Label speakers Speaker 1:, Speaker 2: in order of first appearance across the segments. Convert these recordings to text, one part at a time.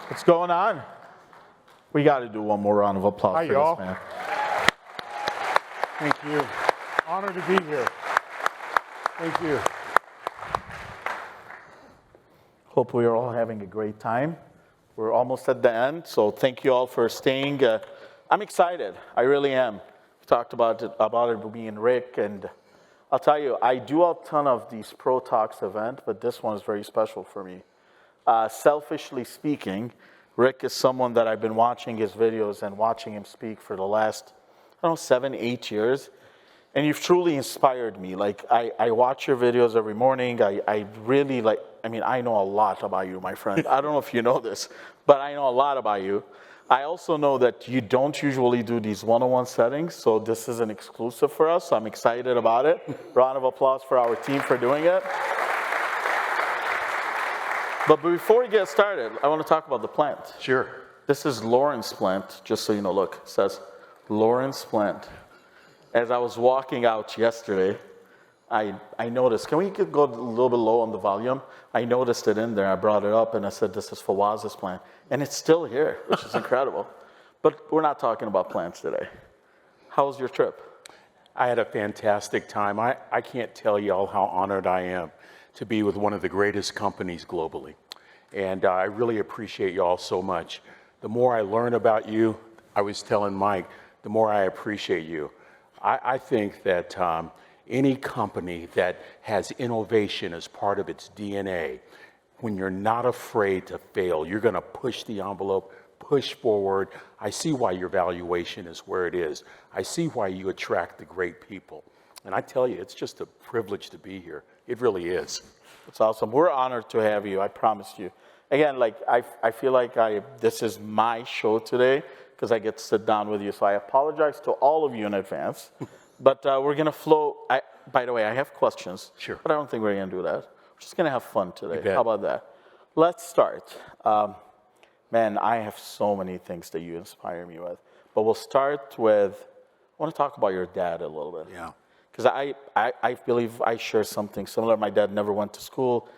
Speaker 1: What's going on? We got to do one more round of applause
Speaker 2: Hi,
Speaker 1: for
Speaker 2: y'all.
Speaker 1: this, man.
Speaker 2: Thank you. Honored to be here. Thank you.
Speaker 1: Hope we are all having a great time. We're almost at the end, so thank you all for staying. I'm excited. I really am. We talked about it with me and Rick, and I'll tell you, I do a ton of these Pro Talks events, but this one is very special for me. Selfishly speaking, Rick is someone that I've been watching his videos and watching him speak for the last, 7, 8 years. And you've truly inspired me. Like, I watch your videos every morning. I really I know a lot about you, my friend. I don't know if you know this, but I know a lot about you. I also know that you don't usually do these one-on-one settings, so this is an exclusive for us. So I'm excited about it. Round of applause for our team for doing it. But before we get started, I want to talk about the plant.
Speaker 2: Sure.
Speaker 1: This is Lauren's plant, just so you know. Look, it says Lauren's plant. As I was walking out yesterday, I noticed, can we go a little bit low on the volume? I noticed it in there. I brought it up and I said, this is Fawaz's plant. And it's still here, which is incredible. But we're not talking about plants today. How was your trip?
Speaker 2: I had a fantastic time. I can't tell y'all how honored I am to be with one of the greatest companies globally. And I really appreciate y'all so much. The more I learn about you, I was telling Mike, the more I appreciate you. I think that any company that has innovation as part of its DNA, when you're not afraid to fail, you're going to push the envelope, push forward. I see why your valuation is where it is. I see why you attract the great people. And I tell you, it's just a privilege to be here. It really is.
Speaker 1: It's awesome. We're honored to have you, I promise you. Again, I feel like this is my show today because I get to sit down with you. So I apologize to all of you in advance. But we're going to flow. By the way, I have questions.
Speaker 2: Sure.
Speaker 1: But I don't think we're going to do that. We're just going to have fun today.
Speaker 2: You bet.
Speaker 1: How about that? Let's start. Man, I have so many things that you inspire me with. But we'll start with, I want to talk about your dad a little bit.
Speaker 2: Yeah.
Speaker 1: Because I believe I share something similar. My dad never went to school,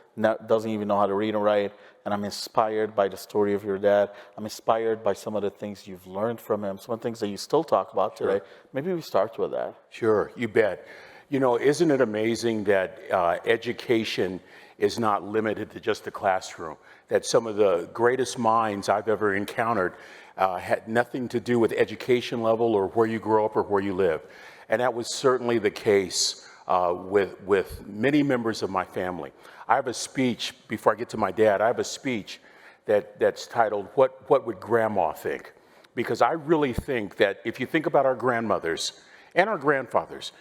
Speaker 1: doesn't even know how to read and write, and I'm inspired by the story of your dad. I'm inspired by some of the things you've learned from him, some of the things that you still talk about today.
Speaker 2: Sure.
Speaker 1: Maybe we start with that.
Speaker 2: Sure, you bet. You know, isn't it amazing that education is not limited to just the classroom? That some of the greatest minds I've ever encountered had nothing to do with education level or where you grow up or where you live. And that was certainly the case with many members of my family. I have a speech, before I get to my dad, I have a speech that's titled, What Would Grandma Think? Because I really think that if you think about our grandmothers and our grandfathers,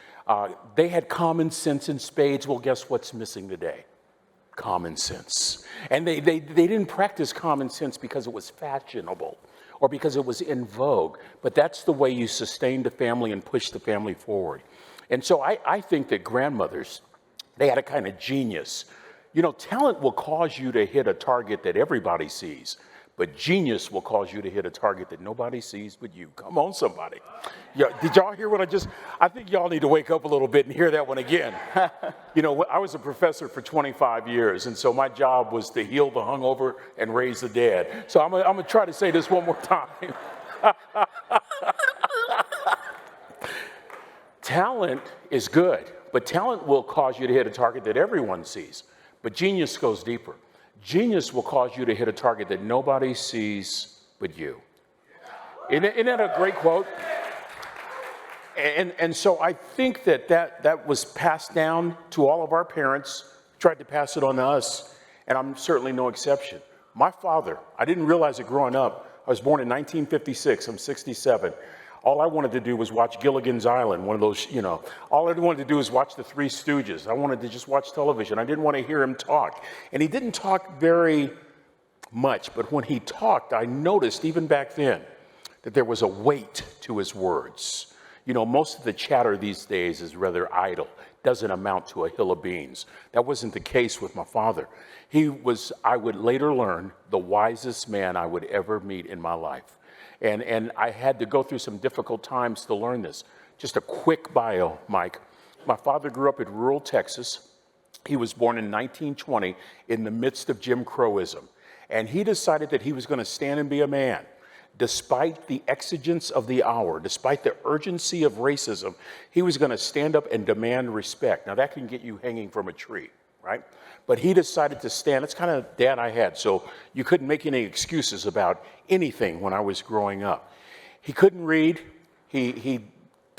Speaker 2: they had common sense in spades. Well, guess what's missing today? Common sense. And they didn't practice common sense because it was fashionable or because it was in vogue, but that's the way you sustain the family and push the family forward. And so I think that grandmothers, they had a kind of genius. You know, talent will cause you to hit a target that everybody sees, but genius will cause you to hit a target that nobody sees but you. Come on, somebody. Yeah, did y'all hear what I think y'all need to wake up a little bit and hear that one again. You know, I was a professor for 25 years, and so my job was to heal the hungover and raise the dead. So I'm gonna try to say this one more time. Talent is good, but talent will cause you to hit a target that everyone sees. But genius goes deeper. Genius will cause you to hit a target that nobody sees but you. Isn't that a great quote? And so I think that was passed down to all of our parents, tried to pass it on to us, and I'm certainly no exception. My father, I didn't realize it growing up. I was born in 1956. I'm 67. All I wanted to do was watch Gilligan's Island, one of those, you know. All I wanted to do was watch the Three Stooges. I wanted to just watch television. I didn't want to hear him talk. And he didn't talk very much, but when he talked, I noticed even back then that there was a weight to his words. You know, most of the chatter these days is rather idle, doesn't amount to a hill of beans. That wasn't the case with my father. He was, I would later learn, the wisest man I would ever meet in my life. And I had to go through some difficult times to learn this. Just a quick bio, Mike. My father grew up in rural Texas. He was born in 1920 in the midst of Jim Crowism. And he decided that he was going to stand and be a man. Despite the exigence of the hour, despite the urgency of racism, he was going to stand up and demand respect. Now, that can get you hanging from a tree, right? But he decided to stand. That's kind of dad I had, so you couldn't make any excuses about anything when I was growing up. He couldn't read, he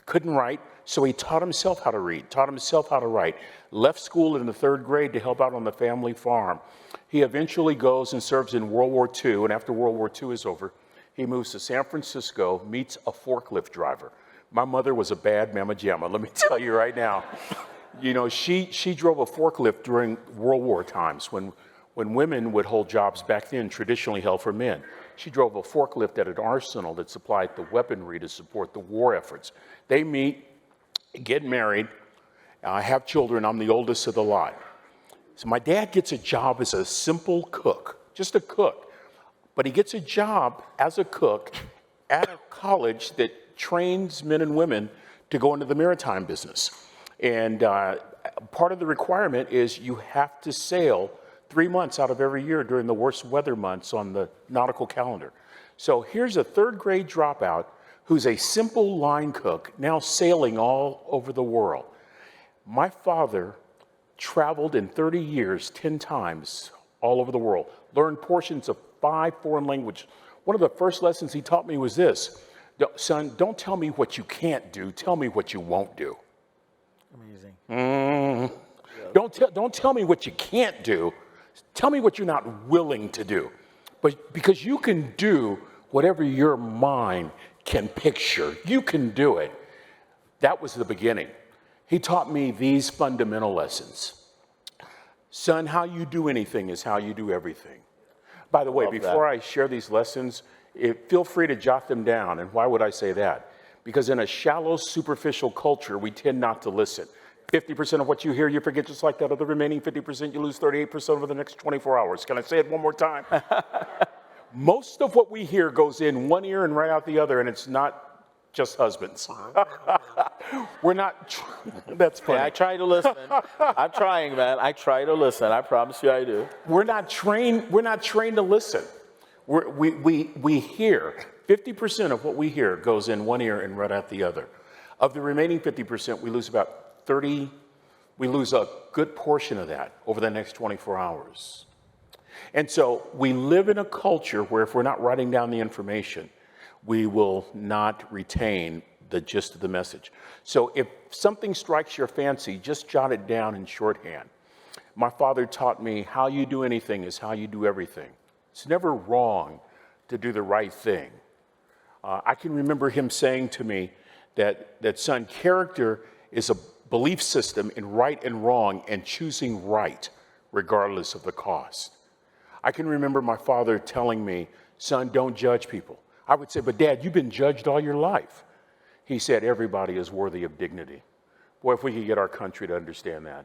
Speaker 2: couldn't write, so he taught himself how to read, taught himself how to write, left school in the 3rd grade to help out on the family farm. He eventually goes and serves in World War II, and after World War II is over, he moves to San Francisco, meets a forklift driver. My mother was a bad mamma jamma, let me tell you right now. You know, she drove a forklift during World War times when women would hold jobs back then traditionally held for men. She drove a forklift at an arsenal that supplied the weaponry to support the war efforts. They meet, get married, have children. I'm the oldest of the lot. So my dad gets a job as a simple cook, just a cook. But he gets a job as a cook at a college that trains men and women to go into the maritime business. And part of the requirement is you have to sail 3 months out of every year during the worst weather months on the nautical calendar. So here's a 3rd grade dropout who's a simple line cook now sailing all over the world. My father traveled in 30 years 10 times all over the world, learned portions of 5 foreign languages. One of the first lessons he taught me was this: son, don't tell me what you can't do, tell me what you won't do.
Speaker 1: Amazing.
Speaker 2: Don't tell me what you can't do, tell me what you're not willing to do. But because you can do whatever your mind can picture, you can do it. That was the beginning. He taught me these fundamental lessons. Son, how you do anything is how you do everything. By the way, before I share these lessons, feel free to jot them down. And why would I say that? Because in a shallow, superficial culture, we tend not to listen. 50% of what you hear, you forget just like that. Of the remaining 50%, you lose 38% over the next 24 hours. Can I say it one more time? Most of what we hear goes in one ear and right out the other, and it's not just husbands. We're not, that's funny.
Speaker 1: Yeah, I try to listen. I'm trying, man. I try to listen. I promise you I do.
Speaker 2: We're not trained to listen. We hear. 50% of what we hear goes in one ear and right out the other. Of the remaining 50%, we lose about 30, we lose a good portion of that over the next 24 hours. And so we live in a culture where if we're not writing down the information, we will not retain the gist of the message. So if something strikes your fancy, just jot it down in shorthand. My father taught me how you do anything is how you do everything. It's never wrong to do the right thing. I can remember him saying to me that son, character is a belief system in right and wrong and choosing right regardless of the cost. I can remember my father telling me, son, don't judge people. I would say, but Dad, you've been judged all your life. He said, everybody is worthy of dignity. Boy, if we could get our country to understand that.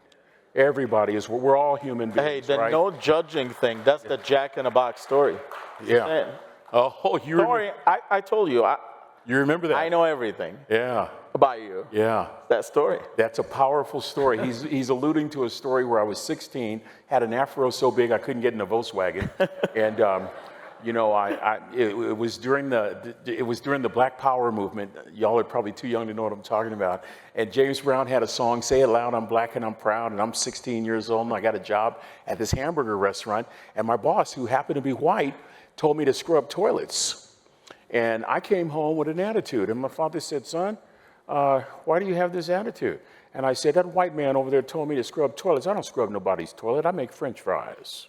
Speaker 2: Everybody is, we're all human beings,
Speaker 1: Hey, the
Speaker 2: right?
Speaker 1: no judging thing, that's the Jack in a Box story.
Speaker 2: Yeah. Oh,
Speaker 1: Sorry, I told you.
Speaker 2: You remember that?
Speaker 1: I know everything
Speaker 2: Yeah.
Speaker 1: about you.
Speaker 2: Yeah.
Speaker 1: That story.
Speaker 2: That's a powerful story. He's alluding to a story where I was 16, had an afro so big I couldn't get in a Volkswagen, and you know, it was during the Black Power movement. Y'all are probably too young to know what I'm talking about. And James Brown had a song, "Say It Loud, I'm Black and I'm Proud," and I'm 16 years old and I got a job at this hamburger restaurant, and my boss, who happened to be white, told me to scrub toilets. And I came home with an attitude, and my father said, son, why do you have this attitude? And I said, that white man over there told me to scrub toilets. I don't scrub nobody's toilet, I make French fries.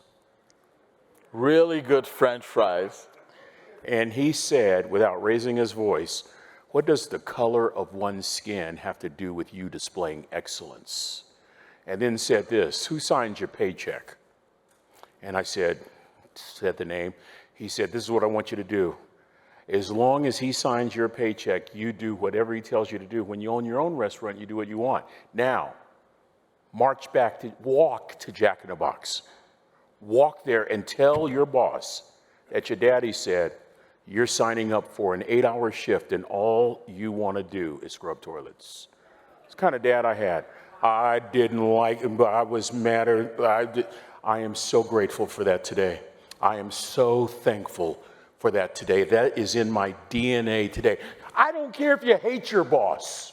Speaker 1: Really good French fries.
Speaker 2: And he said, without raising his voice, what does the color of one's skin have to do with you displaying excellence? And then said this, who signs your paycheck? And I said the name. He said, this is what I want you to do. As long as he signs your paycheck, you do whatever he tells you to do. When you own your own restaurant, you do what you want. Now, walk to Jack in the Box. Walk there and tell your boss that your daddy said you're signing up for an 8-hour shift and all you want to do is scrub toilets. It's the kind of dad I had. I didn't like him, but I was mad. I am so grateful for that today. I am so thankful for that today. That is in my DNA today. I don't care if you hate your boss.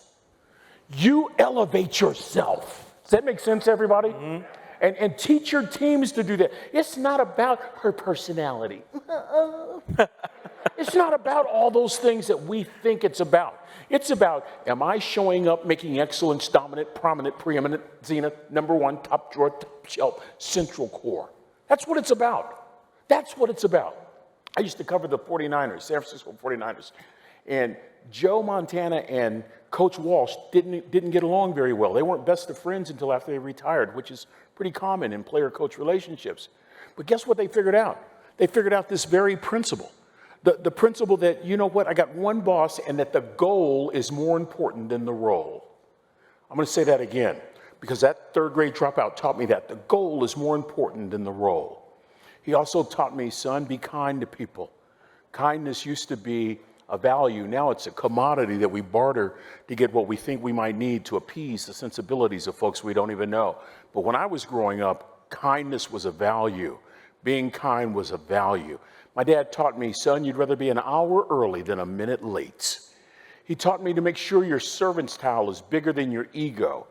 Speaker 2: You elevate yourself. Does that make sense, everybody? Mm-hmm. And teach your teams to do that. It's not about her personality. It's not about all those things that we think it's about. It's about, am I showing up, making excellence, dominant, prominent, preeminent, zenith, number one, top drawer, top shelf, central core. That's what it's about. That's what it's about. I used to cover the 49ers, San Francisco 49ers. And Joe Montana and Coach Walsh didn't get along very well. They weren't best of friends until after they retired, which is pretty common in player-coach relationships. But guess what they figured out? They figured out this very principle. The principle that, you know what, I got one boss and that the goal is more important than the role. I'm going to say that again because that third grade dropout taught me that. The goal is more important than the role. He also taught me, son, be kind to people. Kindness used to be a value. Now it's a commodity that we barter to get what we think we might need to appease the sensibilities of folks we don't even know. But when I was growing up, kindness was a value. Being kind was a value. My dad taught me, son, you'd rather be an hour early than a minute late. He taught me to make sure your servant's towel is bigger than your ego.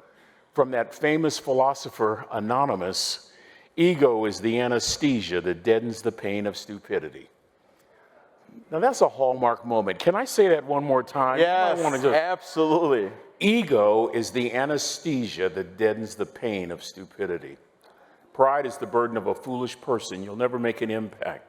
Speaker 2: From that famous philosopher, Anonymous, ego is the anesthesia that deadens the pain of stupidity. Now that's a hallmark moment. Can I say that one more time?
Speaker 1: Yes, absolutely.
Speaker 2: Ego is the anesthesia that deadens the pain of stupidity. Pride is the burden of a foolish person. You'll never make an impact.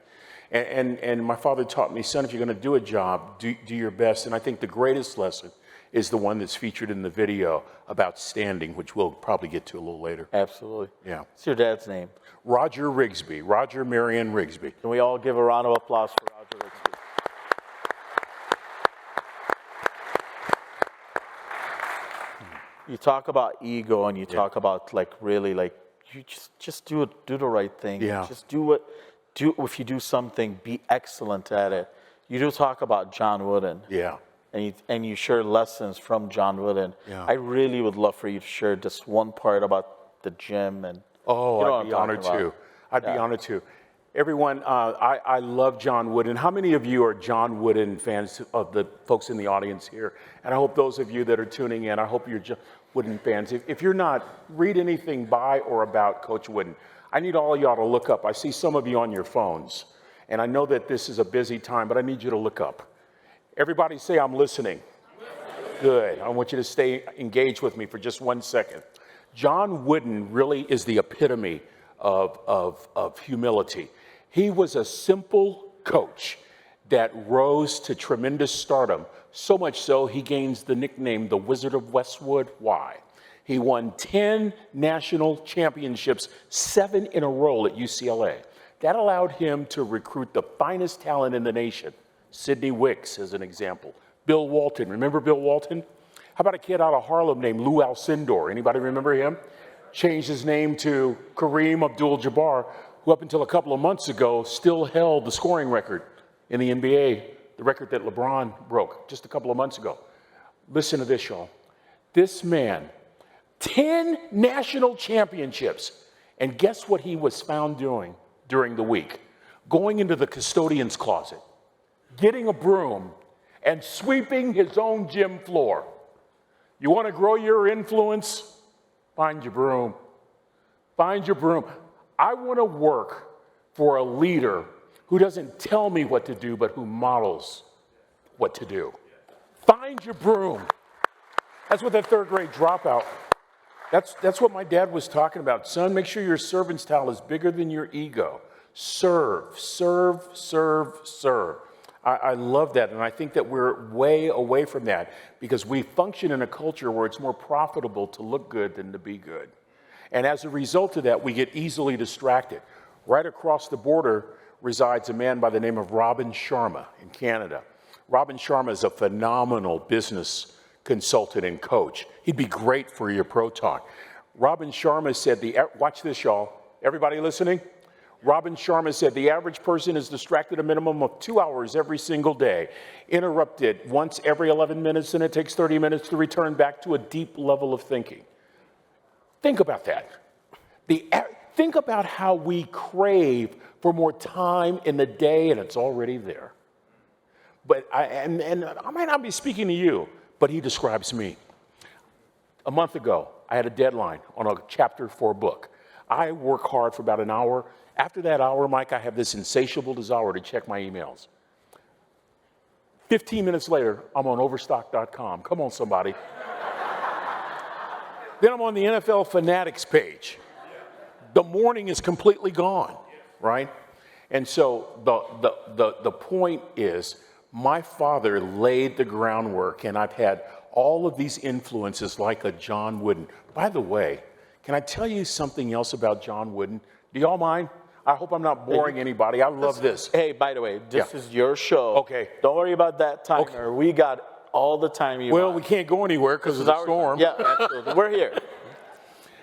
Speaker 2: And my father taught me, son, if you're going to do a job, do your best. And I think the greatest lesson is the one that's featured in the video about standing, which we'll probably get to a little later.
Speaker 1: Absolutely.
Speaker 2: Yeah.
Speaker 1: What's your dad's name?
Speaker 2: Roger Rigsby. Roger Marion Rigsby.
Speaker 1: Can we all give a round of applause for Roger Rigsby? You talk about ego and you talk about like really like you just do the right thing.
Speaker 2: Yeah.
Speaker 1: Just if you do something, be excellent at it. You do talk about John Wooden.
Speaker 2: Yeah.
Speaker 1: And you share lessons from John Wooden.
Speaker 2: Yeah.
Speaker 1: I really would love for you to share just one part about the gym and.
Speaker 2: Oh, I'd be honored to. I'd be honored to. Everyone, I love John Wooden. How many of you are John Wooden fans of the folks in the audience here? And I hope those of you that are tuning in, I hope you're John Wooden fans. If you're not, read anything by or about Coach Wooden. I need all y'all to look up. I see some of you on your phones. And I know that this is a busy time, but I need you to look up. Everybody say, I'm listening. Good. I want you to stay engaged with me for just 1 second. John Wooden really is the epitome of humility. He was a simple coach that rose to tremendous stardom, so much so he gains the nickname the Wizard of Westwood. Why? He won 10 national championships, 7 in a row at UCLA. That allowed him to recruit the finest talent in the nation. Sidney Wicks, as an example. Bill Walton. Remember Bill Walton? How about a kid out of Harlem named Lou Alcindor? Anybody remember him? Changed his name to Kareem Abdul-Jabbar, who up until a couple of months ago still held the scoring record in the NBA, the record that LeBron broke just a couple of months ago. Listen to this, y'all. This man, 10 national championships. And guess what he was found doing during the week? Going into the custodian's closet, getting a broom, and sweeping his own gym floor. You want to grow your influence? Find your broom. Find your broom. I want to work for a leader who doesn't tell me what to do, but who models what to do. Find your broom. That's what that third grade dropout, that's what my dad was talking about. Son, make sure your servant's towel is bigger than your ego. Serve, serve, serve, serve. I love that, and I think that we're way away from that because we function in a culture where it's more profitable to look good than to be good. And as a result of that, we get easily distracted. Right across the border resides a man by the name of Robin Sharma in Canada. Robin Sharma is a phenomenal business consultant and coach. He'd be great for your Pro Talk. Robin Sharma said, watch this, y'all. Everybody listening? Robin Sharma said, the average person is distracted a minimum of 2 hours every single day, interrupted once every 11 minutes, and it takes 30 minutes to return back to a deep level of thinking. Think about that. Think about how we crave for more time in the day, and it's already there. But I might not be speaking to you, but he describes me. A month ago, I had a deadline on a chapter for a book. I work hard for about an hour. After that hour, Mike, I have this insatiable desire to check my emails. 15 minutes later, I'm on overstock.com. Come on, somebody. Then I'm on the NFL Fanatics page. The morning is completely gone, right? And so the point is, my father laid the groundwork, and I've had all of these influences like a John Wooden. By the way, can I tell you something else about John Wooden? Do y'all mind? I hope I'm not boring anybody. I love this.
Speaker 1: Hey, by the way, this is your show.
Speaker 2: Okay.
Speaker 1: Don't worry about that timer.
Speaker 2: Okay.
Speaker 1: We got all the time you
Speaker 2: Well,
Speaker 1: want.
Speaker 2: we can't go anywhere because of the storm.
Speaker 1: Yeah, absolutely. We're here.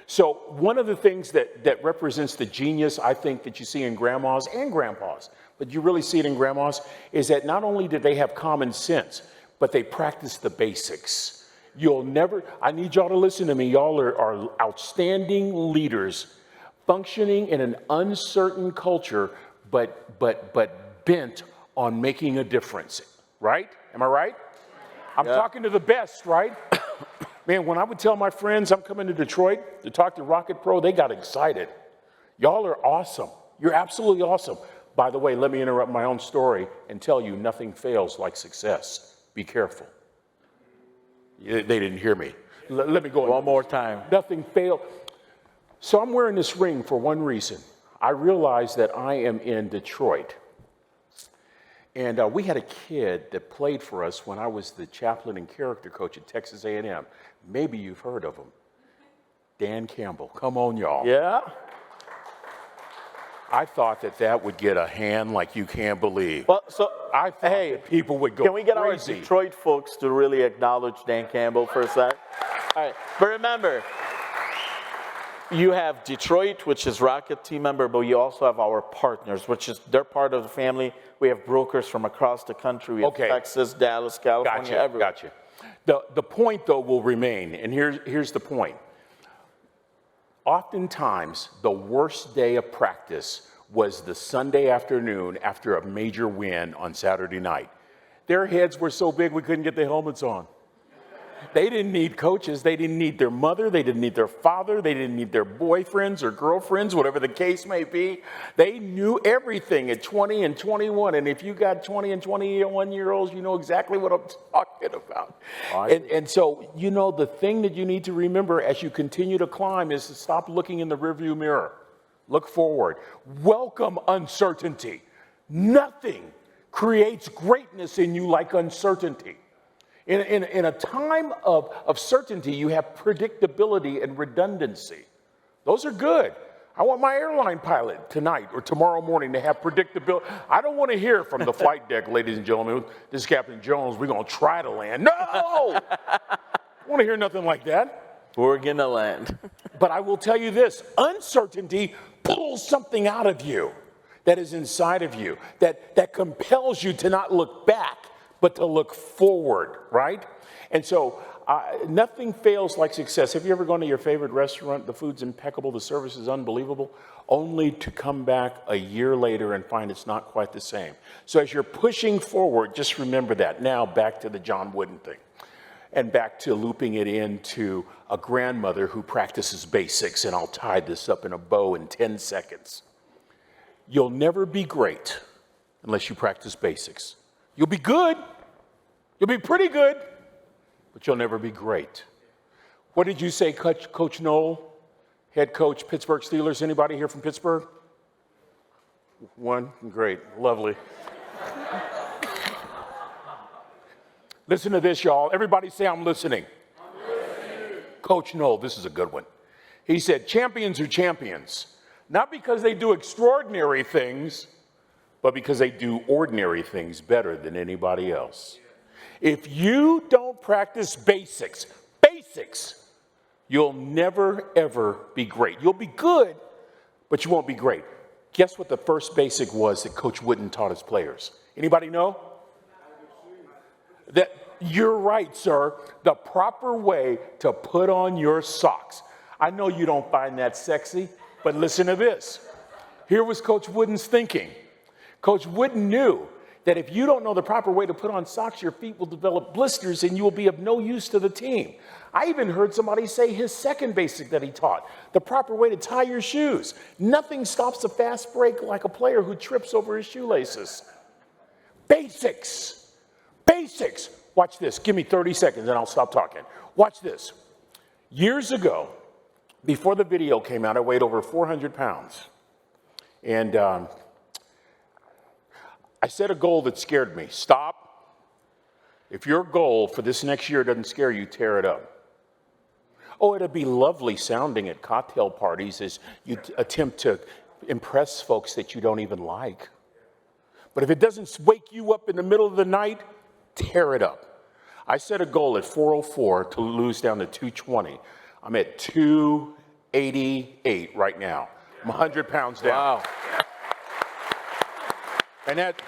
Speaker 2: So one of the things that represents the genius, I think, that you see in grandmas and grandpas, but you really see it in grandmas, is that not only did they have common sense, but they practiced the basics. I need y'all to listen to me. Y'all are outstanding leaders functioning in an uncertain culture, but bent on making a difference, right? Am I right? I'm talking to the best, right? Man, when I would tell my friends I'm coming to Detroit to talk to Rocket Pro, they got excited. Y'all are awesome. You're absolutely awesome. By the way, let me interrupt my own story and tell you nothing fails like success. Be careful. They didn't hear me. Let me go
Speaker 1: one more time.
Speaker 2: Nothing fails. So I'm wearing this ring for one reason. I realized that I am in Detroit. And we had a kid that played for us when I was the chaplain and character coach at Texas A&M. Maybe you've heard of him. Dan Campbell. Come on, y'all.
Speaker 1: Yeah?
Speaker 2: I thought that would get a hand like you can't believe.
Speaker 1: Well, so,
Speaker 2: I thought that people would go
Speaker 1: can we get
Speaker 2: crazy.
Speaker 1: our Detroit folks to really acknowledge Dan Campbell for a sec? All right. But remember, you have Detroit, which is Rocket team member, but you also have our partners, which is, they're part of the family. We have brokers from across the country. We have Texas, Dallas, California, everywhere.
Speaker 2: Gotcha. The point, though, will remain, and here's the point. Oftentimes, the worst day of practice was the Sunday afternoon after a major win on Saturday night. Their heads were so big we couldn't get their helmets on. They didn't need coaches. They didn't need their mother. They didn't need their father. They didn't need their boyfriends or girlfriends, whatever the case may be. They knew everything at 20 and 21. And if you got 20 and 21-year-olds, you know exactly what I'm talking about. And so, the thing that you need to remember as you continue to climb is to stop looking in the rearview mirror. Look forward. Welcome uncertainty. Nothing creates greatness in you like uncertainty. In a time of certainty, you have predictability and redundancy. Those are good. I want my airline pilot tonight or tomorrow morning to have predictability. I don't want to hear from the flight deck, ladies and gentlemen, this is Captain Jones, we're going to try to land. No! I don't want to hear nothing like that.
Speaker 1: We're going to land.
Speaker 2: But I will tell you this, uncertainty pulls something out of you that is inside of you, that compels you to not look back, but to look forward, right? And so nothing fails like success. Have you ever gone to your favorite restaurant? The food's impeccable, the service is unbelievable, only to come back a year later and find it's not quite the same. So as you're pushing forward, just remember that. Now back to the John Wooden thing, and back to looping it into a grandmother who practices basics, and I'll tie this up in a bow in 10 seconds. You'll never be great unless you practice basics. You'll be good. You'll be pretty good, but you'll never be great. What did you say, Coach Noel, head coach, Pittsburgh Steelers? Anybody here from Pittsburgh? One? Great. Lovely. Listen to this, y'all. Everybody say, I'm listening. I'm listening. Coach Noel, this is a good one. He said, champions are champions, not because they do extraordinary things, but because they do ordinary things better than anybody else. If you don't practice basics, you'll never, ever be great. You'll be good, but you won't be great. Guess what the first basic was that Coach Wooden taught his players? Anybody know? That you're right, sir. The proper way to put on your socks. I know you don't find that sexy, But listen to this. Here was Coach Wooden's thinking. Coach Wooden knew that if you don't know the proper way to put on socks, your feet will develop blisters and you will be of no use to the team. I even heard somebody say his second basic that he taught, the proper way to tie your shoes. Nothing stops a fast break like a player who trips over his shoelaces. Basics. Basics. Watch this. Give me 30 seconds and I'll stop talking. Watch this. Years ago, before the video came out, I weighed over 400 pounds. And I set a goal that scared me. Stop. If your goal for this next year doesn't scare you, tear it up. Oh, it'd be lovely sounding at cocktail parties as you attempt to impress folks that you don't even like. But if it doesn't wake you up in the middle of the night, tear it up. I set a goal at 404 to lose down to 220. I'm at 288 right now. I'm 100 pounds down.
Speaker 1: Wow.
Speaker 2: And that,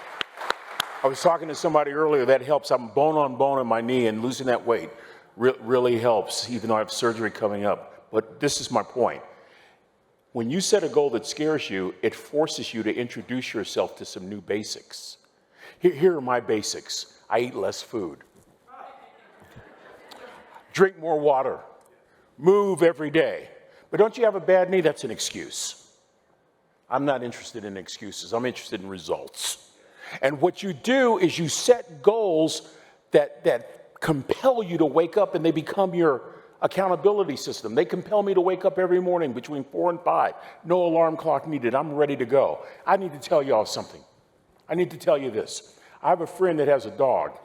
Speaker 2: I was talking to somebody earlier, that helps. I'm bone on bone in my knee, and losing that weight really helps, even though I have surgery coming up. But this is my point. When you set a goal that scares you, it forces you to introduce yourself to some new basics. Here are my basics. I eat less food. Drink more water. Move every day. But don't you have a bad knee? That's an excuse. I'm not interested in excuses. I'm interested in results. And what you do is you set goals that compel you to wake up, and they become your accountability system. They compel me to wake up every morning between 4 and 5. No alarm clock needed. I'm ready to go. I need to tell y'all something. I need to tell you this. I have a friend that has a dog,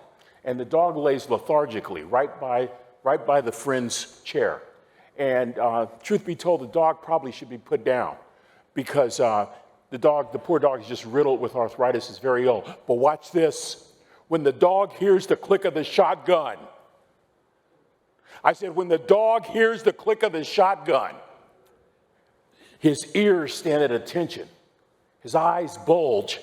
Speaker 2: and the dog lays lethargically right by the friend's chair. And truth be told, the dog probably should be put down because the poor dog is just riddled with arthritis, is very ill. But watch this. When the dog hears the click of the shotgun, I said, when the dog hears the click of the shotgun, his ears stand at attention, his eyes bulge,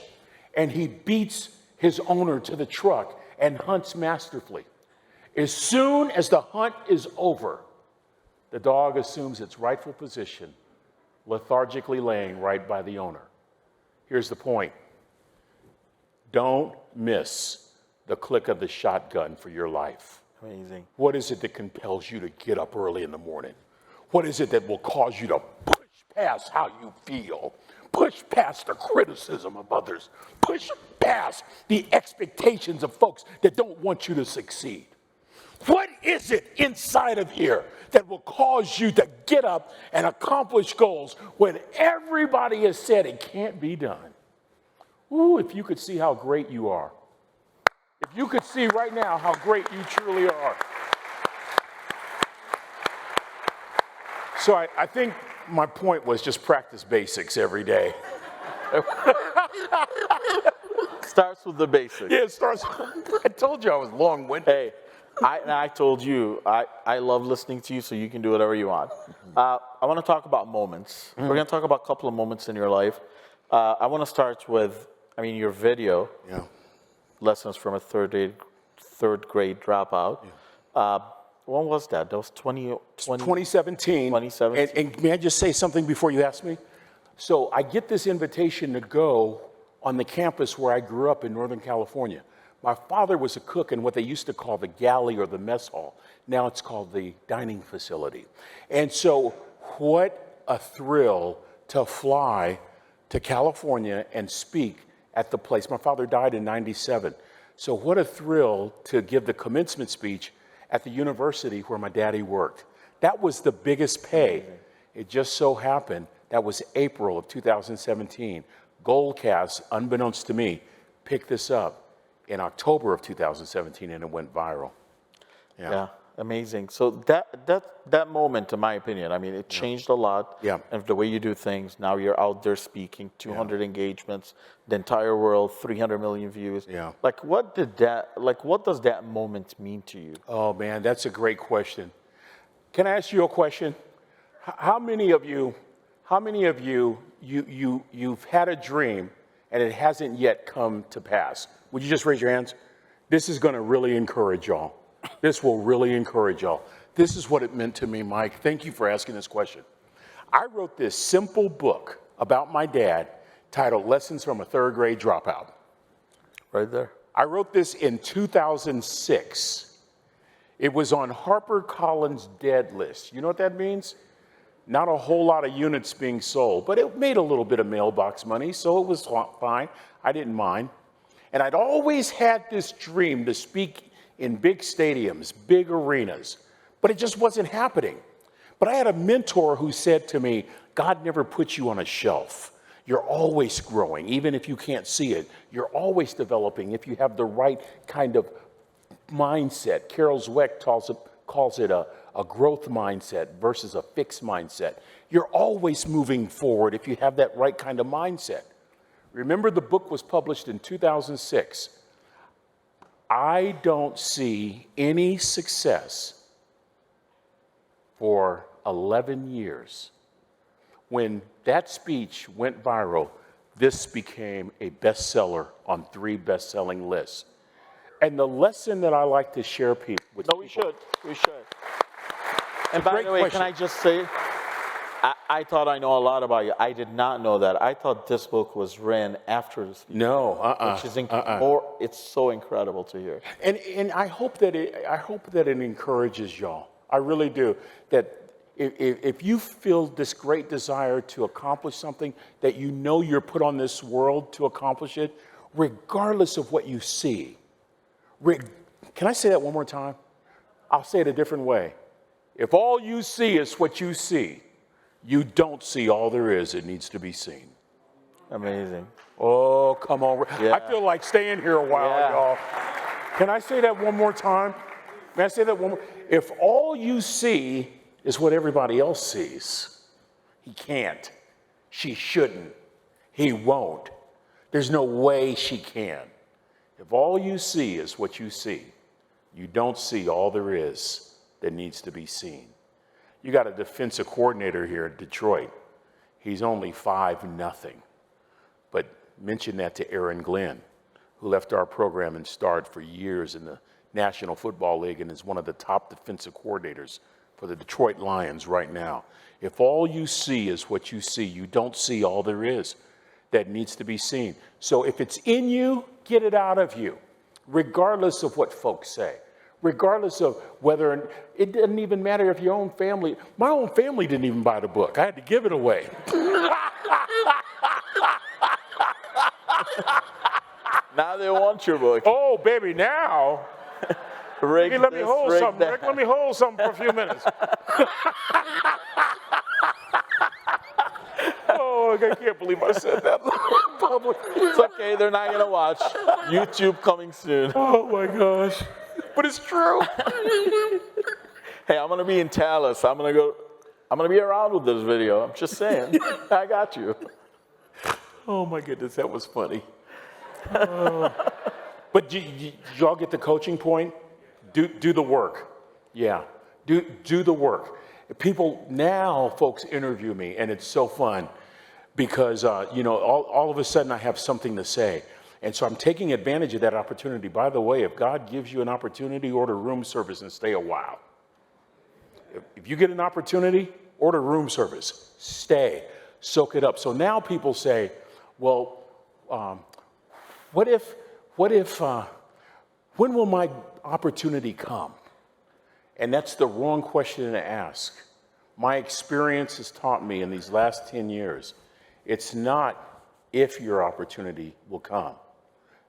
Speaker 2: and he beats his owner to the truck and hunts masterfully. As soon as the hunt is over, the dog assumes its rightful position, lethargically laying right by the owner. Here's the point. Don't miss the click of the shotgun for your life.
Speaker 1: Amazing.
Speaker 2: What is it that compels you to get up early in the morning? What is it that will cause you to push past how you feel? Push past the criticism of others. Push past the expectations of folks that don't want you to succeed. What is it inside of here that will cause you to get up and accomplish goals when everybody has said it can't be done? Ooh, if you could see how great you are. If you could see right now how great you truly are. So I think my point was just practice basics every day.
Speaker 1: Starts with the basics.
Speaker 2: Yeah, it starts. I told you I was long-winded.
Speaker 1: Hey, I told you, I love listening to you, so you can do whatever you want. I want to talk about moments. We're going to talk about a couple of moments in your life. I want to start with, your video.
Speaker 2: Yeah.
Speaker 1: Lessons from a third grade dropout. Yeah. When was that? That was
Speaker 2: 2017.
Speaker 1: 2017.
Speaker 2: And may I just say something before you ask me? So I get this invitation to go on the campus where I grew up in Northern California. My father was a cook in what they used to call the galley or the mess hall. Now it's called the dining facility. And so what a thrill to fly to California and speak at the place. My father died in '97. So what a thrill to give the commencement speech at the university where my daddy worked. That was the biggest pay. It just so happened that was April of 2017. Goldcast, unbeknownst to me, picked this up in October of 2017 and it went viral.
Speaker 1: Yeah, amazing. So that moment, in my opinion, it changed a lot.
Speaker 2: Yeah.
Speaker 1: And the way you do things. Now you're out there speaking, 200 engagements, the entire world, 300 million views.
Speaker 2: Yeah.
Speaker 1: What does that moment mean to you?
Speaker 2: Oh man, that's a great question. Can I ask you a question? How many of you you've had a dream and it hasn't yet come to pass? Would you just raise your hands? This is going to really encourage y'all. This will really encourage y'all. This is what it meant to me, Mike. Thank you for asking this question. I wrote this simple book about my dad titled Lessons from a Third Grade Dropout.
Speaker 1: Right there.
Speaker 2: I wrote this in 2006. It was on HarperCollins' dead list. You know what that means? Not a whole lot of units being sold, but it made a little bit of mailbox money, so it was fine. I didn't mind. And I'd always had this dream to speak in big stadiums, big arenas, but it just wasn't happening. But I had a mentor who said to me, God never puts you on a shelf. You're always growing, even if you can't see it. You're always developing if you have the right kind of mindset. Carol Dweck calls it a growth mindset versus a fixed mindset. You're always moving forward if you have that right kind of mindset. Remember, the book was published in 2006. I don't see any success for 11 years. When that speech went viral, this became a bestseller on 3 best-selling lists. And the lesson that I like to share with people.
Speaker 1: We should. And by the way, can I just say, I thought I know a lot about you. I did not know that. I thought this book was written after the speech.
Speaker 2: No,
Speaker 1: which is it's so incredible to hear.
Speaker 2: And I hope that it encourages y'all. I really do. That if you feel this great desire to accomplish something, that you know you're put on this world to accomplish it, regardless of what you see. Can I say that one more time? I'll say it a different way. If all you see is what you see, you don't see all there is that needs to be seen.
Speaker 1: Amazing.
Speaker 2: Oh, come on.
Speaker 1: Yeah.
Speaker 2: I feel like staying here a while, y'all. Can I say that one more time? May I say that one more? If all you see is what everybody else sees, he can't. She shouldn't. He won't. There's no way she can. If all you see is what you see, you don't see all there is that needs to be seen. You got a defensive coordinator here in Detroit. He's only 5-0. But mention that to Aaron Glenn, who left our program and starred for years in the National Football League and is one of the top defensive coordinators for the Detroit Lions right now. If all you see is what you see, you don't see all there is that needs to be seen. So if it's in you, get it out of you, regardless of what folks say, regardless of whether, it doesn't even matter if your own family, my own family didn't even buy the book. I had to give it away.
Speaker 1: Now they want your book.
Speaker 2: Oh, baby, now.
Speaker 1: Rick,
Speaker 2: Let me hold something, Rick. Let me hold something for a few minutes. Oh, I can't believe I said that in public.
Speaker 1: It's okay, they're not gonna watch. YouTube coming soon.
Speaker 2: Oh my gosh. But it's true.
Speaker 1: Hey, I'm gonna be in Dallas. I'm gonna be around with this video. I'm just saying. I got you.
Speaker 2: Oh my goodness, that was funny. But did y'all get the coaching point? Do the work. Yeah, do the work. People now, folks interview me, and it's so fun because all of a sudden I have something to say, and so I'm taking advantage of that opportunity. By the way, if God gives you an opportunity, order room service and stay a while. If you get an opportunity, order room service, stay, soak it up. So now people say, well, what if when will my opportunity come? And that's the wrong question to ask. My experience has taught me in these last 10 years, it's not if your opportunity will come.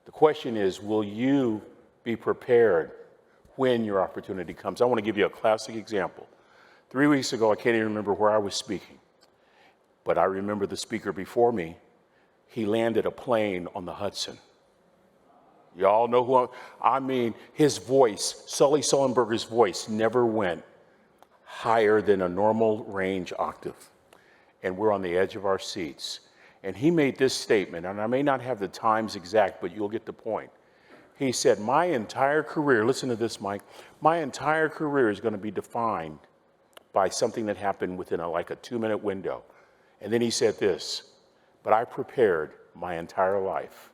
Speaker 2: The question is, will you be prepared when your opportunity comes? I want to give you a classic example. 3 weeks ago, I can't even remember where I was speaking, but I remember the speaker before me. He landed a plane on the Hudson. Y'all know who I mean, his voice, Sully Sullenberger's voice, never went higher than a normal range octave. And we're on the edge of our seats. And he made this statement, and I may not have the times exact, but you'll get the point. He said, my entire career, listen to this, Mike, my entire career is going to be defined by something that happened within a 2-minute window. And then he said this, but I prepared my entire life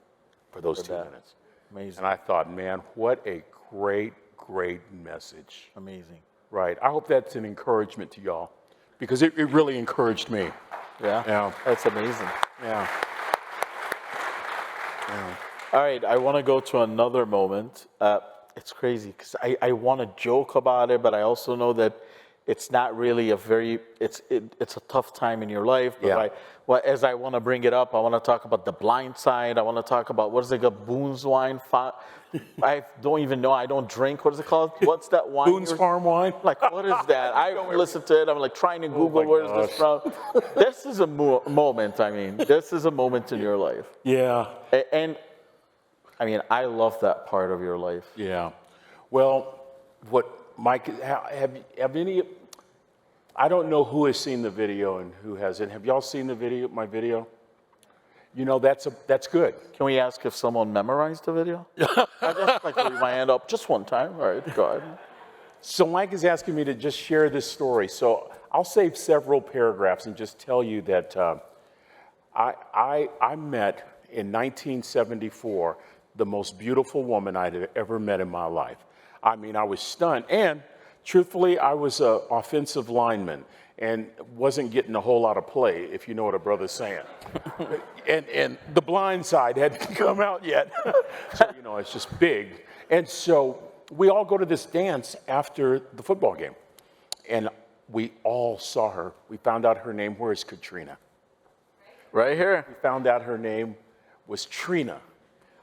Speaker 2: for those 2 minutes.
Speaker 1: Amazing.
Speaker 2: And I thought, man, what a great, great message.
Speaker 1: Amazing.
Speaker 2: Right. I hope that's an encouragement to y'all. because it really encouraged me.
Speaker 1: Yeah,
Speaker 2: Yeah.
Speaker 1: that's amazing.
Speaker 2: Yeah.
Speaker 1: All right, I want to go to another moment. It's crazy because I want to joke about it, but I also know that it's not really it's a tough time in your life. But
Speaker 2: Yeah.
Speaker 1: as I want to bring it up, I want to talk about the blind side. I want to talk about, what is it called, Boone's wine? I don't even know. I don't drink. What is it called? What's that wine?
Speaker 2: Boone's Farm wine?
Speaker 1: Like, what is that? I listened to it. I'm like trying to Google, where is this from? This is a moment. I mean, this is a moment in your life.
Speaker 2: Yeah.
Speaker 1: And I mean, I love that part of your life.
Speaker 2: Yeah. Well, Mike, have any, I don't know who has seen the video and who hasn't. Have y'all seen my video? You know, that's good.
Speaker 1: Can we ask if someone memorized the video? I just like to leave my hand up just one time. All right, go ahead.
Speaker 2: So Mike is asking me to just share this story. So I'll save several paragraphs and just tell you that I met in 1974 the most beautiful woman I'd ever met in my life. I mean, I was stunned. And truthfully, I was an offensive lineman and wasn't getting a whole lot of play, if you know what a brother's saying. and the blind side hadn't come out yet. So, you know, it's just big. And so we all go to this dance after the football game. And we all saw her. We found out her name. Where is Katrina?
Speaker 1: Right here.
Speaker 2: We found out her name was Trina.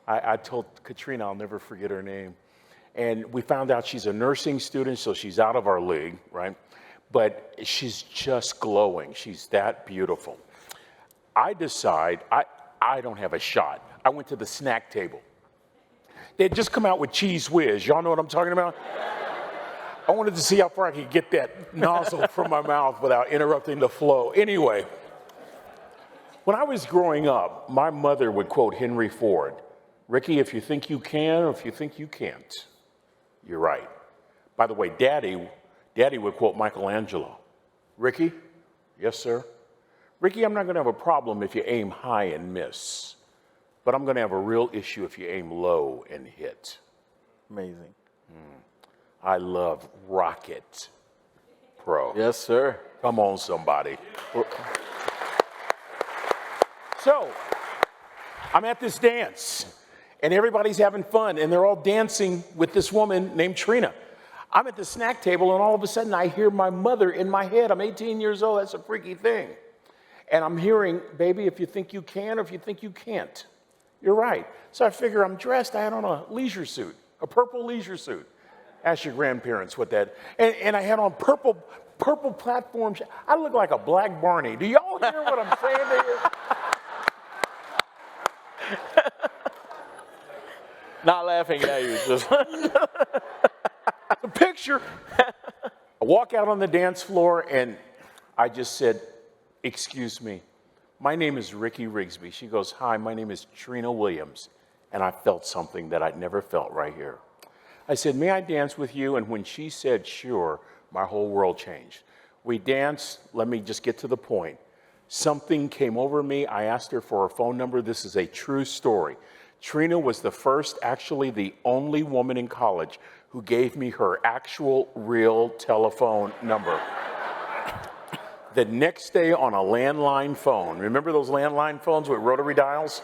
Speaker 2: I told Katrina I'll never forget her name. And we found out she's a nursing student, so she's out of our league, right? But she's just glowing. She's that beautiful. I decide I don't have a shot. I went to the snack table. They had just come out with Cheese Whiz. Y'all know what I'm talking about? I wanted to see how far I could get that nozzle from my mouth without interrupting the flow. Anyway, when I was growing up, my mother would quote Henry Ford, "Ricky, if you think you can or if you think you can't, you're right." By the way, Daddy would quote Michelangelo, "Ricky, yes, sir. Ricky, I'm not going to have a problem if you aim high and miss, but I'm going to have a real issue if you aim low and hit."
Speaker 1: Amazing.
Speaker 2: I love Rocket Pro.
Speaker 1: Yes, sir.
Speaker 2: Come on, somebody. So, I'm at this dance, and everybody's having fun, and they're all dancing with this woman named Trina. I'm at the snack table, and all of a sudden, I hear my mother in my head. I'm 18 years old. That's a freaky thing. And I'm hearing, "Baby, if you think you can or if you think you can't, you're right." So I figure I'm dressed. I had on a leisure suit, a purple leisure suit. Ask your grandparents what that, and I had on purple platforms. I look like a black Barney. Do y'all hear what I'm saying to you?
Speaker 1: Not laughing at you, just
Speaker 2: The picture. I walk out on the dance floor and I just said, "Excuse me, my name is Ricky Rigsby." She goes, "Hi, my name is Trina Williams." And I felt something that I'd never felt right here. I said, "May I dance with you?" And when she said sure, my whole world changed. We danced. Let me just get to the point. Something came over me. I asked her for her phone number. This is a true story. Trina was the first, actually the only woman in college who gave me her actual real telephone number. The next day on a landline phone, remember those landline phones with rotary dials?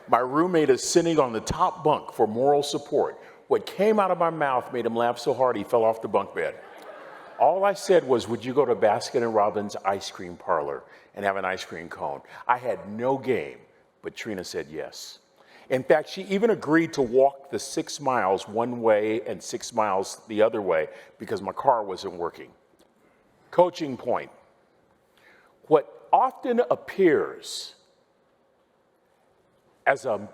Speaker 2: My roommate is sitting on the top bunk for moral support. What came out of my mouth made him laugh so hard he fell off the bunk bed. All I said was, "Would you go to Baskin & Robbins ice cream parlor and have an ice cream cone?" I had no game, but Trina said yes. In fact, she even agreed to walk the 6 miles one way and 6 miles the other way because my car wasn't working. Coaching point. What often appears as a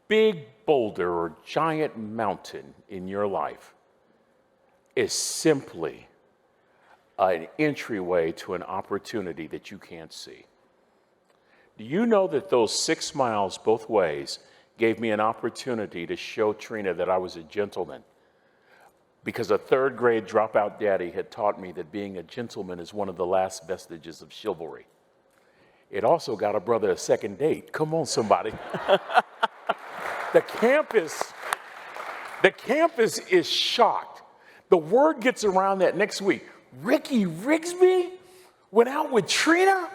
Speaker 2: big boulder or giant mountain in your life is simply an entryway to an opportunity that you can't see. Do you know that those 6 miles both ways gave me an opportunity to show Trina that I was a gentleman? Because a third grade dropout daddy had taught me that being a gentleman is one of the last vestiges of chivalry. It also got a brother a second date. Come on, somebody. The campus is shocked. The word gets around that next week. Ricky Rigsby? went out with Trina?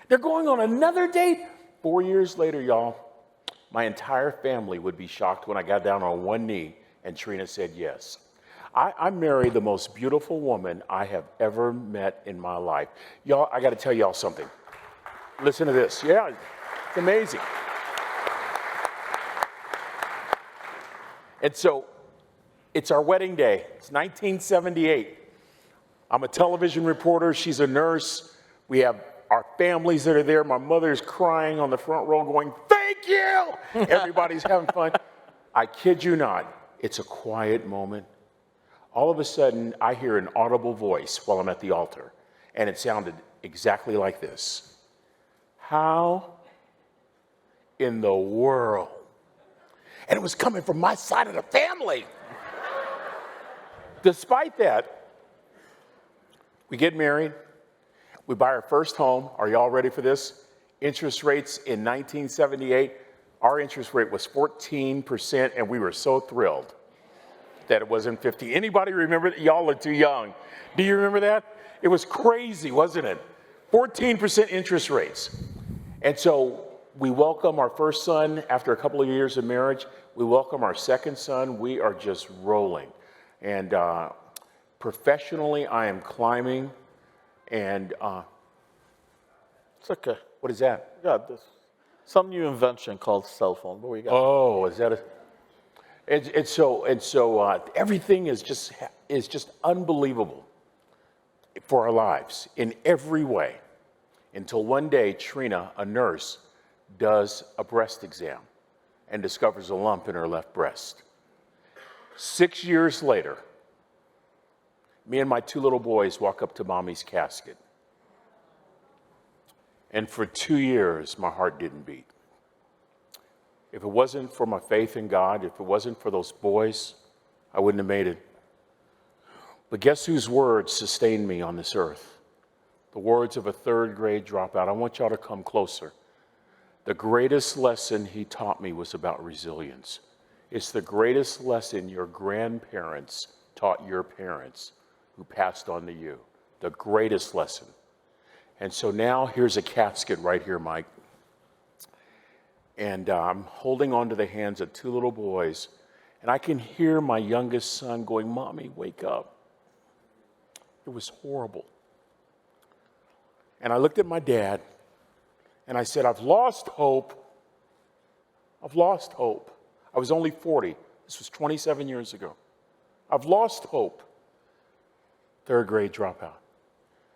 Speaker 2: They're going on another date? 4 years later, y'all, my entire family would be shocked when I got down on one knee and Trina said yes. I married the most beautiful woman I have ever met in my life. Y'all, I got to tell y'all something. Listen to this. Yeah, it's amazing. And so it's our wedding day. It's 1978. I'm a television reporter. She's a nurse. We have our families that are there. My mother's crying on the front row going, thank you. Everybody's having fun. I kid you not. It's a quiet moment. All of a sudden, I hear an audible voice while I'm at the altar. And it sounded exactly like this. How in the world? And it was coming from my side of the family. Despite that, we get married. We buy our first home. Are y'all ready for this? Interest rates in 1978, our interest rate was 14%, and we were so thrilled that it wasn't 50. Anybody remember that? Y'all are too young. Do you remember that? It was crazy, wasn't it? 14% interest rates. And so we welcome our first son after a couple of years of marriage. We welcome our second son. We are just rolling. And professionally, I am climbing. And
Speaker 1: It's okay.
Speaker 2: what is that?
Speaker 1: We got this. Some new invention called cell phone, but we got
Speaker 2: Oh, is that a? It's so everything is just unbelievable for our lives in every way. Until one day, Trina, a nurse, does a breast exam and discovers a lump in her left breast. 6 years later, me and my two little boys walk up to mommy's casket. And for 2 years, my heart didn't beat. If it wasn't for my faith in God, if it wasn't for those boys, I wouldn't have made it. But guess whose words sustained me on this earth? The words of a third grade dropout. I want y'all to come closer. The greatest lesson he taught me was about resilience. It's the greatest lesson your grandparents taught your parents who passed on to you. The greatest lesson. And so now here's a casket right here, Mike. And I'm holding on to the hands of two little boys. And I can hear my youngest son going, Mommy, wake up. It was horrible. And I looked at my dad and I said, I've lost hope. I've lost hope. I was only 40. This was 27 years ago. I've lost hope. Third grade dropout.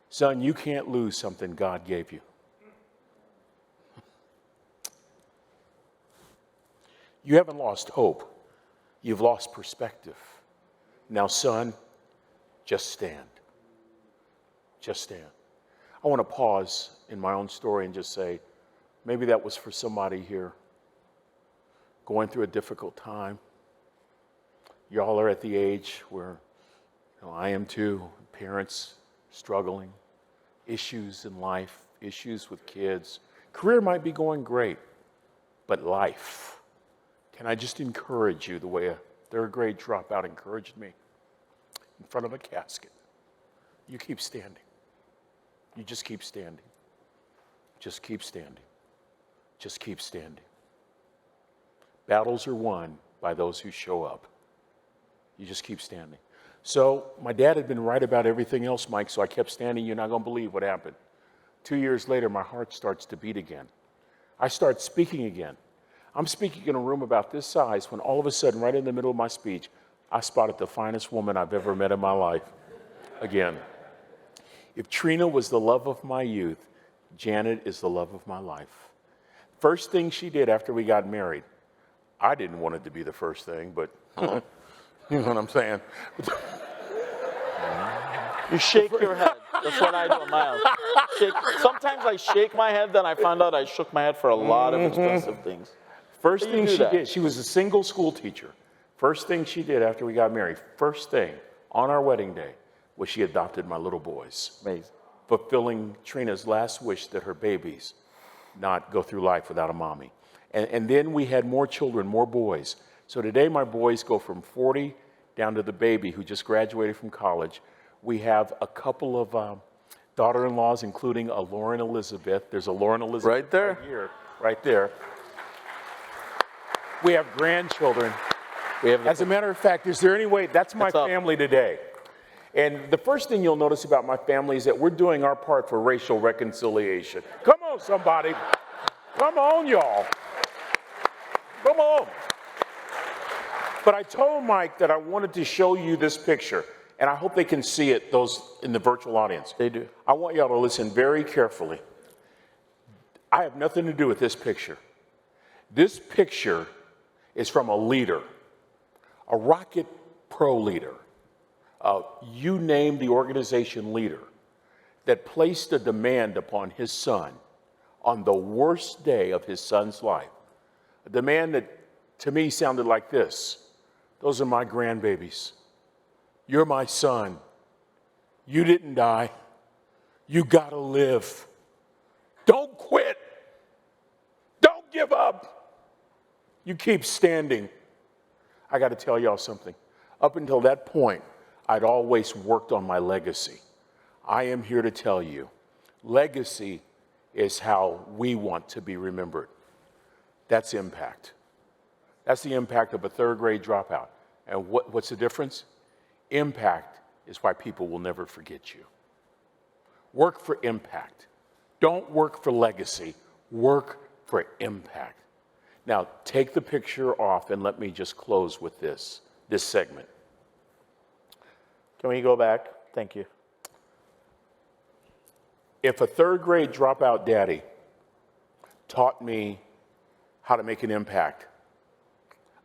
Speaker 2: Son, you can't lose something God gave you. You haven't lost hope. You've lost perspective. Now, son, just stand. Just stand. I want to pause in my own story and just say, maybe that was for somebody here going through a difficult time. Y'all are at the age where I am too, parents struggling, issues in life, issues with kids. Career might be going great, but life. Can I just encourage you the way a third grade dropout encouraged me in front of a casket? You keep standing. You just keep standing. Just keep standing. Just keep standing. Battles are won by those who show up. You just keep standing. So my dad had been right about everything else, Mike, so I kept standing. You're not going to believe what happened. 2 years later, my heart starts to beat again. I start speaking again. I'm speaking in a room about this size when all of a sudden, right in the middle of my speech, I spotted the finest woman I've ever met in my life again. If Trina was the love of my youth, Janet is the love of my life. First thing she did after we got married, I didn't want it to be the first thing, but you know what I'm saying?
Speaker 1: You shake your head. That's what I do in my house. Sometimes I shake my head, then I find out I shook my head for a lot of expensive things.
Speaker 2: First thing she did, she was a single school teacher. First thing she did after we got married, first thing on our wedding day, was she adopted my little boys.
Speaker 1: Amazing.
Speaker 2: Fulfilling Trina's last wish that her babies not go through life without a mommy. And then we had more children, more boys. So today my boys go from 40 down to the baby who just graduated from college. We have a couple of daughter-in-laws, including a Lauren Elizabeth. There's a Lauren Elizabeth
Speaker 1: Right there.
Speaker 2: right here, right there. We have grandchildren. As a matter of fact, is there any way, that's my family today. And the first thing you'll notice about my family is that we're doing our part for racial reconciliation. Come on, somebody. Come on, y'all. Come on. But I told Mike that I wanted to show you this picture, and I hope they can see it, those in the virtual audience.
Speaker 1: They do.
Speaker 2: I want y'all to listen very carefully. I have nothing to do with this picture. This picture is from a leader, a Rocket Pro leader. You name the organization leader that placed a demand upon his son on the worst day of his son's life. A demand that to me sounded like this. Those are my grandbabies. You're my son. You didn't die. You gotta live. Don't quit. Don't give up. You keep standing. I gotta tell y'all something. Up until that point, I'd always worked on my legacy. I am here to tell you, legacy is how we want to be remembered. That's impact. That's the impact of a third grade dropout. And what's the difference? Impact is why people will never forget you. Work for impact. Don't work for legacy. Work for impact. Now, take the picture off and let me just close with this segment.
Speaker 1: Can we go back? Thank you.
Speaker 2: If a third grade dropout daddy taught me how to make an impact,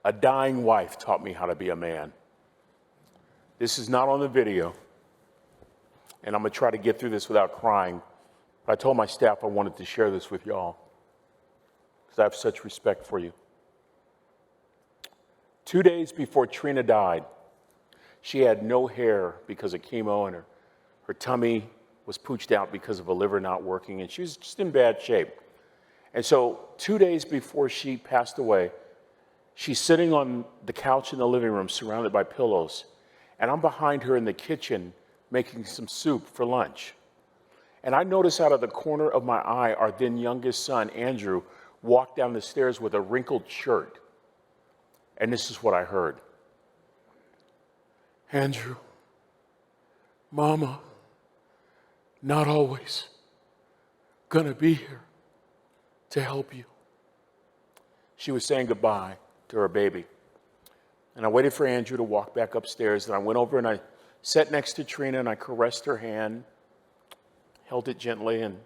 Speaker 2: a dying wife taught me how to be a man. This is not on the video, and I'm going to try to get through this without crying. But I told my staff I wanted to share this with y'all because I have such respect for you. 2 days before Trina died, she had no hair because of chemo, and her tummy was pooched out because of a liver not working, and she was just in bad shape. And so 2 days before she passed away, she's sitting on the couch in the living room surrounded by pillows, and I'm behind her in the kitchen making some soup for lunch. And I notice out of the corner of my eye our then youngest son, Andrew, walk down the stairs with a wrinkled shirt. And this is what I heard. Andrew, Mama, not always gonna be here to help you. She was saying goodbye to her baby. And I waited for Andrew to walk back upstairs, and I went over and I sat next to Trina and I caressed her hand, held it gently, and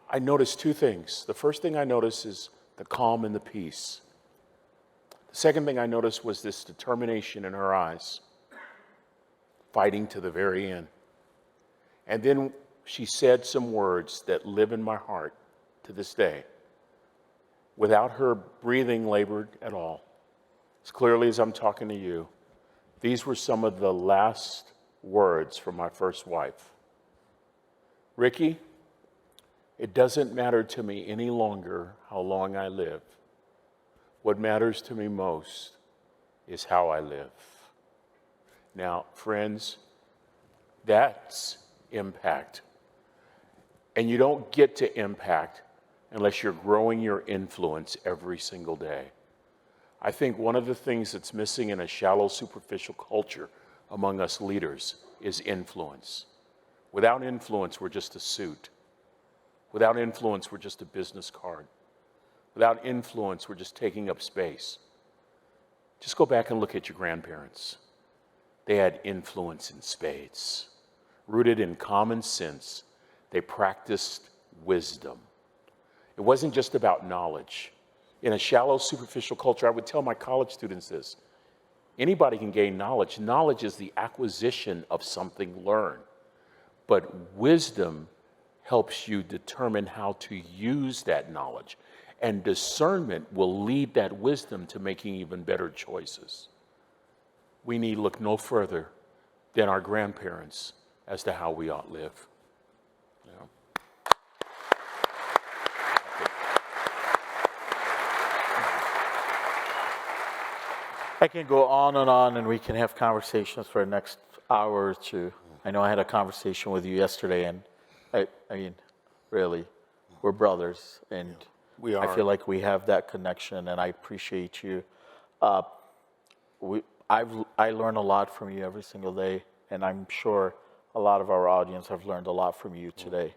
Speaker 2: I noticed two things. The first thing I noticed is the calm and the peace. The second thing I noticed was this determination in her eyes, fighting to the very end. And then she said some words that live in my heart to this day, without her breathing labored at all. As clearly as I'm talking to you, these were some of the last words from my first wife. Ricky, it doesn't matter to me any longer how long I live. What matters to me most is how I live. Now, friends, that's impact. And you don't get to impact unless you're growing your influence every single day. I think one of the things that's missing in a shallow, superficial culture among us leaders is influence. Without influence, we're just a suit. Without influence, we're just a business card. Without influence, we're just taking up space. Just go back and look at your grandparents. They had influence in spades. Rooted in common sense, they practiced wisdom. It wasn't just about knowledge. In a shallow, superficial culture, I would tell my college students this. Anybody can gain knowledge. Knowledge is the acquisition of something learned. But wisdom helps you determine how to use that knowledge. And discernment will lead that wisdom to making even better choices. We need look no further than our grandparents as to how we ought live. You know?
Speaker 1: I can go on, and we can have conversations for the next hour or two. I know I had a conversation with you yesterday, and I mean, really, we're brothers, and
Speaker 2: We
Speaker 1: I
Speaker 2: are.
Speaker 1: feel like we have that connection, and I appreciate you. Uh, I learn a lot from you every single day, and I'm sure a lot of our audience have learned a lot from you today.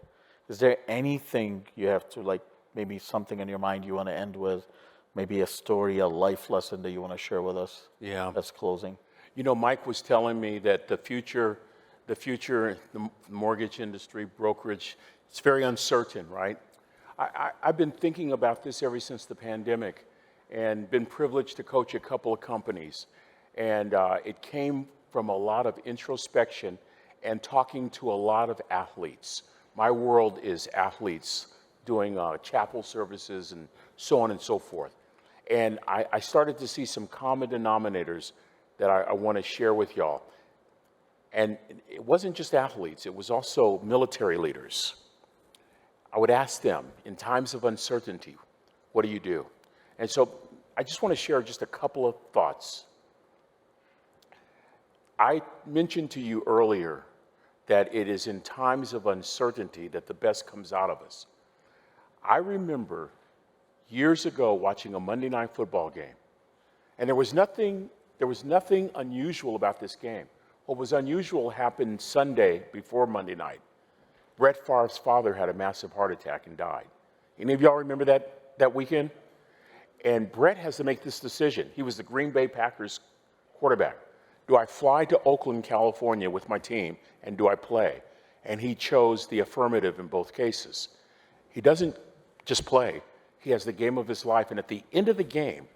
Speaker 1: Is there anything you have to, like, maybe something in your mind you want to end with, maybe a story, a life lesson that you want to share with us?
Speaker 2: Yeah.
Speaker 1: That's closing.
Speaker 2: You know, Mike was telling me that the future, the mortgage industry, brokerage, it's very uncertain, right? I've been thinking about this ever since the pandemic and been privileged to coach a couple of companies. And it came from a lot of introspection and talking to a lot of athletes. My world is athletes doing chapel services and so on and so forth. And I started to see some common denominators that I want to share with y'all. And it wasn't just athletes, it was also military leaders. I would ask them, in times of uncertainty, what do you do? And so I just want to share just a couple of thoughts. I mentioned to you earlier that it is in times of uncertainty that the best comes out of us. I remember years ago watching a Monday night football game, and there was nothing unusual about this game. What was unusual happened Sunday before Monday night. Brett Favre's father had a massive heart attack and died. Any of y'all remember that weekend? And Brett has to make this decision. He was the Green Bay Packers quarterback. Do I fly to Oakland, California with my team, and do I play? And he chose the affirmative in both cases. He doesn't just play. He has the game of his life. And at the end of the game,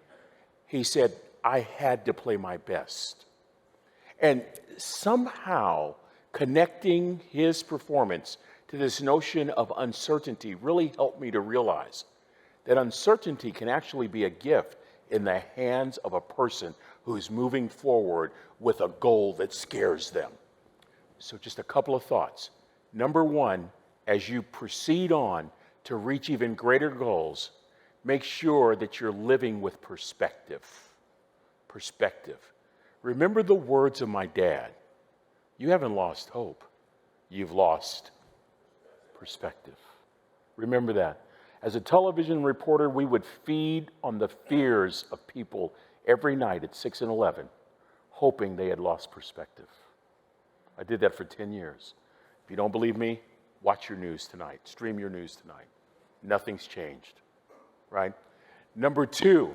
Speaker 2: he said, I had to play my best. And somehow connecting his performance to this notion of uncertainty really helped me to realize that uncertainty can actually be a gift in the hands of a person who's moving forward with a goal that scares them. So just a couple of thoughts. Number one, as you proceed on to reach even greater goals, make sure that you're living with perspective. Perspective. Remember the words of my dad. You haven't lost hope. You've lost perspective. Remember that. As a television reporter, we would feed on the fears of people every night at 6 and 11, hoping they had lost perspective. I did that for 10 years. If you don't believe me, watch your news tonight. Stream your news tonight. Nothing's changed, right? Number two,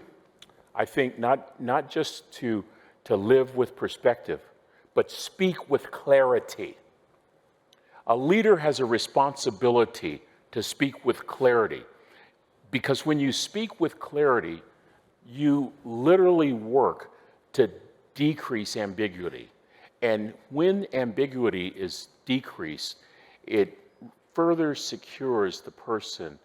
Speaker 2: I think not just to live with perspective, but speak with clarity. A leader has a responsibility to speak with clarity, because when you speak with clarity, you literally work to decrease ambiguity. And when ambiguity is decreased, it further secures the person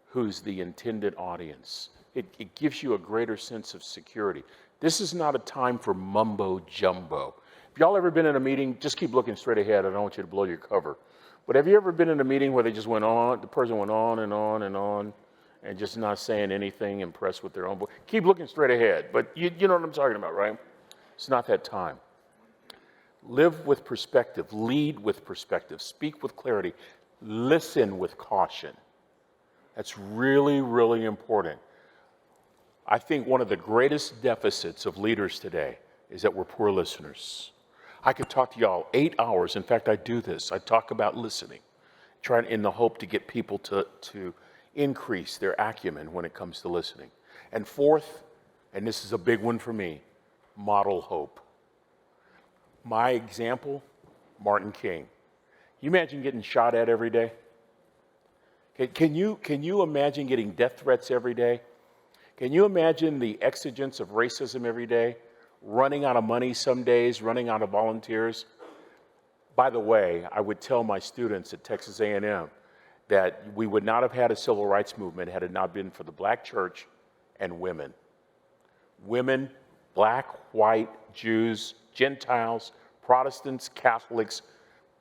Speaker 2: who's the intended audience. It gives you a greater sense of security. This is not a time for mumbo jumbo. If y'all ever been in a meeting, just keep looking straight ahead. I don't want you to blow your cover. But have you ever been in a meeting where they just went on, the person went on and on and on, and just not saying anything, impressed with their own voice? Keep looking straight ahead. But you know what I'm talking about, right? It's not that time. Live with perspective. Lead with perspective. Speak with clarity. Listen with caution. That's really, really important. I think one of the greatest deficits of leaders today is that we're poor listeners. I could talk to y'all 8 hours. In fact, I do this. I talk about listening, trying in the hope to get people to increase their acumen when it comes to listening. And fourth, and this is a big one for me, model hope. My example, Martin King. You imagine getting shot at every day? Can you imagine getting death threats every day? Can you imagine the exigence of racism every day? Running out of money some days, running out of volunteers? By the way, I would tell my students at Texas A&M that we would not have had a civil rights movement had it not been for the black church and women. Women, black, white, Jews, Gentiles, Protestants, Catholics,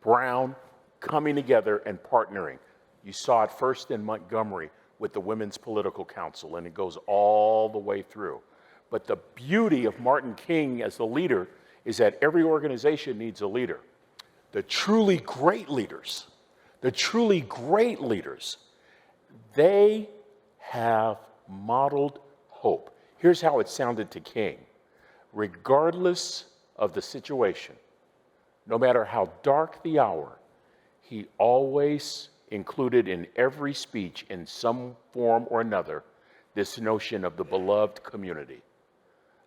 Speaker 2: brown, coming together and partnering. You saw it first in Montgomery with the Women's Political Council, and it goes all the way through. But the beauty of Martin King as the leader is that every organization needs a leader. the truly great leaders, they have modeled hope. Here's how it sounded to King. Regardless of the situation, no matter how dark the hour, he always included in every speech in some form or another this notion of the beloved community,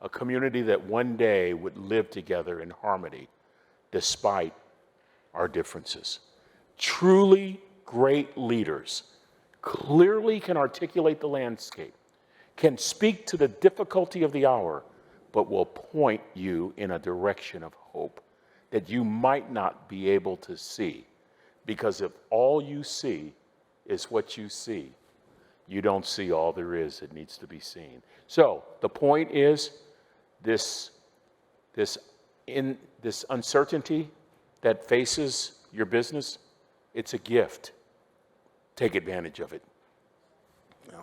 Speaker 2: a community that one day would live together in harmony despite our differences. Truly great leaders clearly can articulate the landscape, can speak to the difficulty of the hour, but will point you in a direction of hope that you might not be able to see. Because if all you see is what you see, you don't see all there is that needs to be seen. So the point is, this uncertainty that faces your business, it's a gift. Take advantage of it. Yeah.